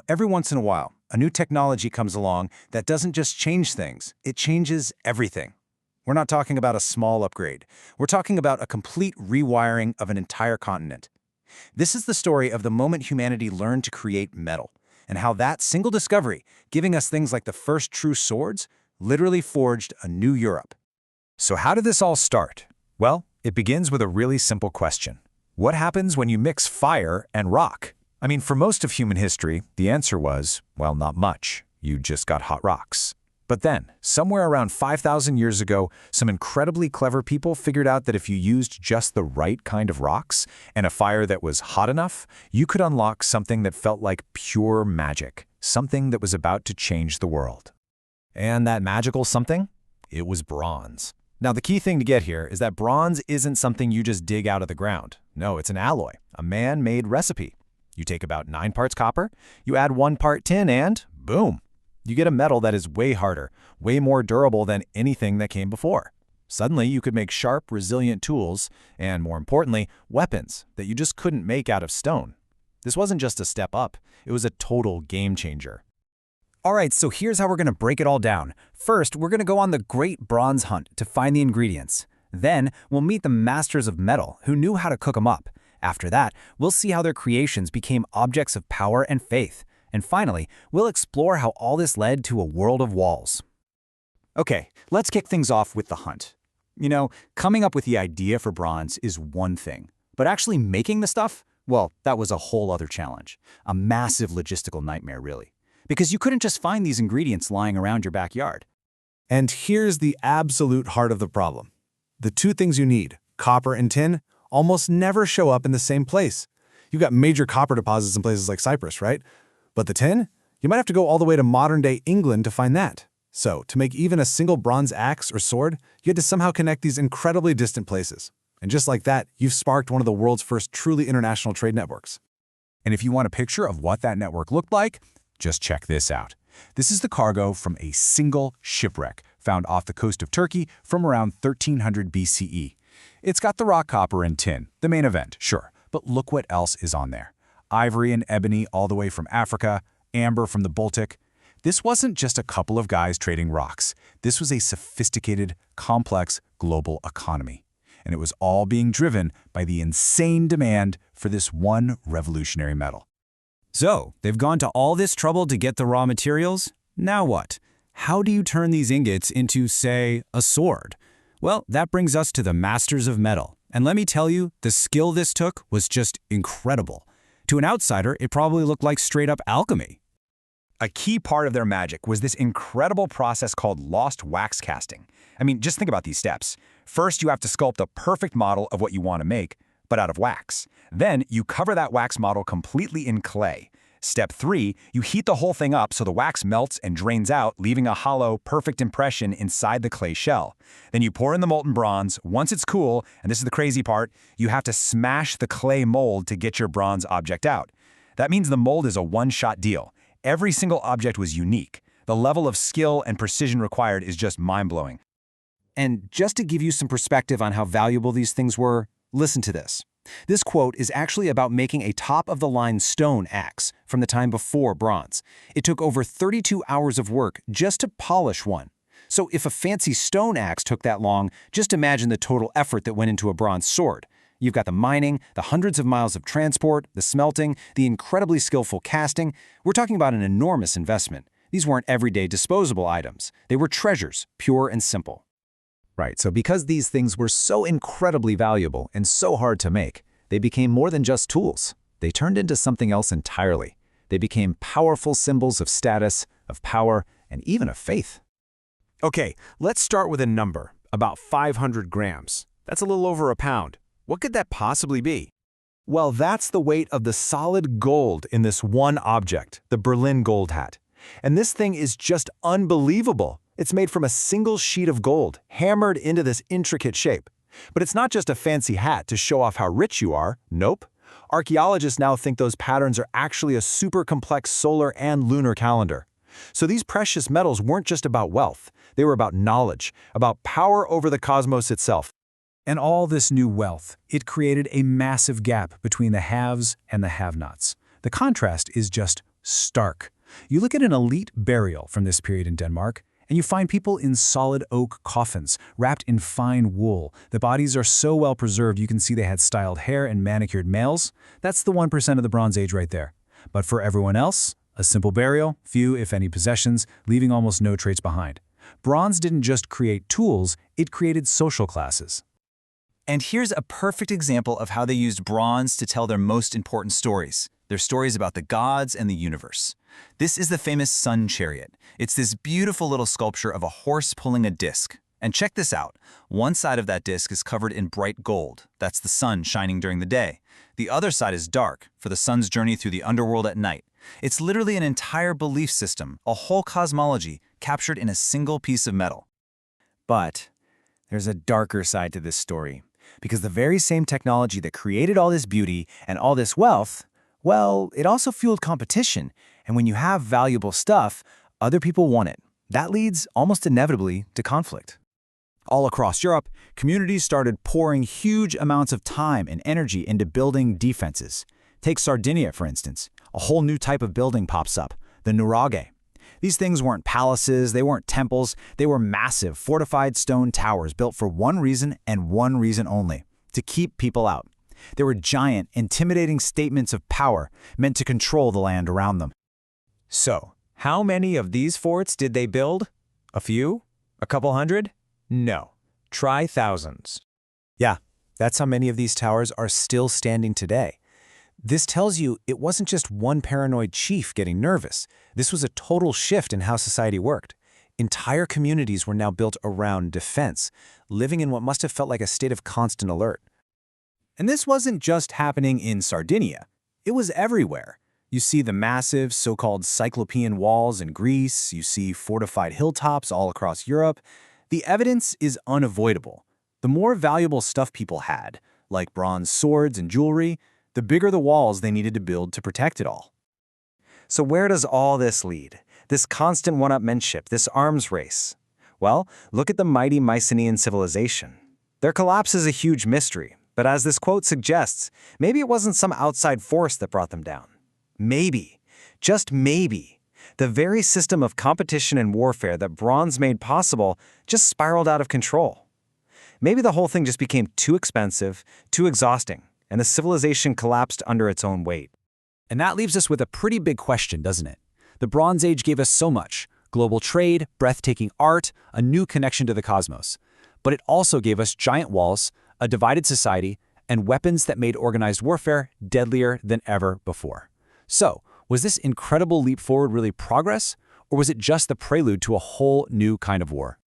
Every once in a while, a new technology comes along that doesn't just change things, it changes everything. We're not talking about a small upgrade. We're talking about a complete rewiring of an entire continent. This is the story of the moment humanity learned to create metal, and how that single discovery, giving us things like the first true swords, literally forged a new Europe. So how did this all start? Well, it begins with a really simple question. What happens when you mix fire and rock? I mean, for most of human history, the answer was, well, not much. You just got hot rocks. But then, somewhere around 5,000 years ago, some incredibly clever people figured out that if you used just the right kind of rocks and a fire that was hot enough, you could unlock something that felt like pure magic, something that was about to change the world. And that magical something? It was bronze. Now, the key thing to get here is that bronze isn't something you just dig out of the ground. No, it's an alloy, a man-made recipe. You take about 9 parts copper, you add 1 part tin, and boom! You get a metal that is way harder, way more durable than anything that came before. Suddenly, you could make sharp, resilient tools, and more importantly, weapons that you just couldn't make out of stone. This wasn't just a step up, it was a total game changer. All right, so here's how we're going to break it all down. First, we're going to go on the great bronze hunt to find the ingredients. Then, we'll meet the masters of metal who knew how to cook them up. After that, we'll see how their creations became objects of power and faith. And finally, we'll explore how all this led to a world of walls. Okay, let's kick things off with the hunt. Coming up with the idea for bronze is one thing, but actually making the stuff, well, that was a whole other challenge. A massive logistical nightmare, really. Because you couldn't just find these ingredients lying around your backyard. And here's the absolute heart of the problem. The two things you need, copper and tin, almost never show up in the same place. You've got major copper deposits in places like Cyprus, right? But the tin? You might have to go all the way to modern-day England to find that. So, to make even a single bronze axe or sword, you had to somehow connect these incredibly distant places. And just like that, you've sparked one of the world's first truly international trade networks. And if you want a picture of what that network looked like, just check this out. This is the cargo from a single shipwreck found off the coast of Turkey from around 1300 BCE. It's got the rock, copper, and tin, the main event, sure, but look what else is on there. Ivory and ebony all the way from Africa, amber from the Baltic. This wasn't just a couple of guys trading rocks. This was a sophisticated, complex global economy. And it was all being driven by the insane demand for this one revolutionary metal. So, they've gone to all this trouble to get the raw materials? Now what? How do you turn these ingots into, say, a sword? Well, that brings us to the masters of metal. And let me tell you, the skill this took was just incredible. To an outsider, it probably looked like straight-up alchemy. A key part of their magic was this incredible process called lost wax casting. I mean, just think about these steps. First, you have to sculpt a perfect model of what you want to make, but out of wax. Then, you cover that wax model completely in clay. Step 3, you heat the whole thing up so the wax melts and drains out, leaving a hollow, perfect impression inside the clay shell. Then you pour in the molten bronze. Once it's cool, and this is the crazy part, you have to smash the clay mold to get your bronze object out. That means the mold is a one-shot deal. Every single object was unique. The level of skill and precision required is just mind-blowing. And just to give you some perspective on how valuable these things were, listen to this. This quote is actually about making a top-of-the-line stone axe from the time before bronze. It took over 32 hours of work just to polish one. So if a fancy stone axe took that long, just imagine the total effort that went into a bronze sword. You've got the mining, the hundreds of miles of transport, the smelting, the incredibly skillful casting. We're talking about an enormous investment. These weren't everyday disposable items. They were treasures, pure and simple. Right, so because these things were so incredibly valuable and so hard to make, they became more than just tools. They turned into something else entirely. They became powerful symbols of status, of power, and even of faith. Okay, let's start with a number, about 500 grams. That's a little over a pound. What could that possibly be? Well, that's the weight of the solid gold in this one object, the Berlin gold hat. And this thing is just unbelievable. It's made from a single sheet of gold, hammered into this intricate shape. But it's not just a fancy hat to show off how rich you are. Nope. Archaeologists now think those patterns are actually a super complex solar and lunar calendar. So these precious metals weren't just about wealth. They were about knowledge, about power over the cosmos itself. And all this new wealth, it created a massive gap between the haves and the have-nots. The contrast is just stark. You look at an elite burial from this period in Denmark, and you find people in solid oak coffins, wrapped in fine wool. The bodies are so well preserved you can see they had styled hair and manicured males. That's the 1% of the Bronze Age right there. But for everyone else, a simple burial, few if any possessions, leaving almost no traits behind. Bronze didn't just create tools, it created social classes. And here's a perfect example of how they used bronze to tell their most important stories. Their stories about the gods and the universe. This is the famous sun chariot. It's this beautiful little sculpture of a horse pulling a disc. And check this out. One side of that disc is covered in bright gold. That's the sun shining during the day. The other side is dark, for the sun's journey through the underworld at night. It's literally an entire belief system, a whole cosmology, captured in a single piece of metal. But there's a darker side to this story, because the very same technology that created all this beauty and all this wealth, well, it also fueled competition, and when you have valuable stuff, other people want it. That leads, almost inevitably, to conflict. All across Europe, communities started pouring huge amounts of time and energy into building defenses. Take Sardinia, for instance. A whole new type of building pops up, the nuraghe. These things weren't palaces, they weren't temples, they were massive, fortified stone towers built for one reason and one reason only: to keep people out. They were giant, intimidating statements of power meant to control the land around them. So, how many of these forts did they build? A few? A couple hundred? No. Try thousands. Yeah, that's how many of these towers are still standing today. This tells you it wasn't just one paranoid chief getting nervous. This was a total shift in how society worked. Entire communities were now built around defense, living in what must have felt like a state of constant alert. And this wasn't just happening in Sardinia. It was everywhere. You see the massive, so-called Cyclopean walls in Greece. You see fortified hilltops all across Europe. The evidence is unavoidable. The more valuable stuff people had, like bronze swords and jewelry, the bigger the walls they needed to build to protect it all. So where does all this lead? This constant one-upmanship, this arms race? Well, look at the mighty Mycenaean civilization. Their collapse is a huge mystery, but as this quote suggests, maybe it wasn't some outside force that brought them down. Maybe, just maybe, the very system of competition and warfare that bronze made possible just spiraled out of control. Maybe the whole thing just became too expensive, too exhausting, and the civilization collapsed under its own weight. And that leaves us with a pretty big question, doesn't it? The Bronze Age gave us so much: global trade, breathtaking art, a new connection to the cosmos. But it also gave us giant walls, a divided society, and weapons that made organized warfare deadlier than ever before. So, was this incredible leap forward really progress, or was it just the prelude to a whole new kind of war?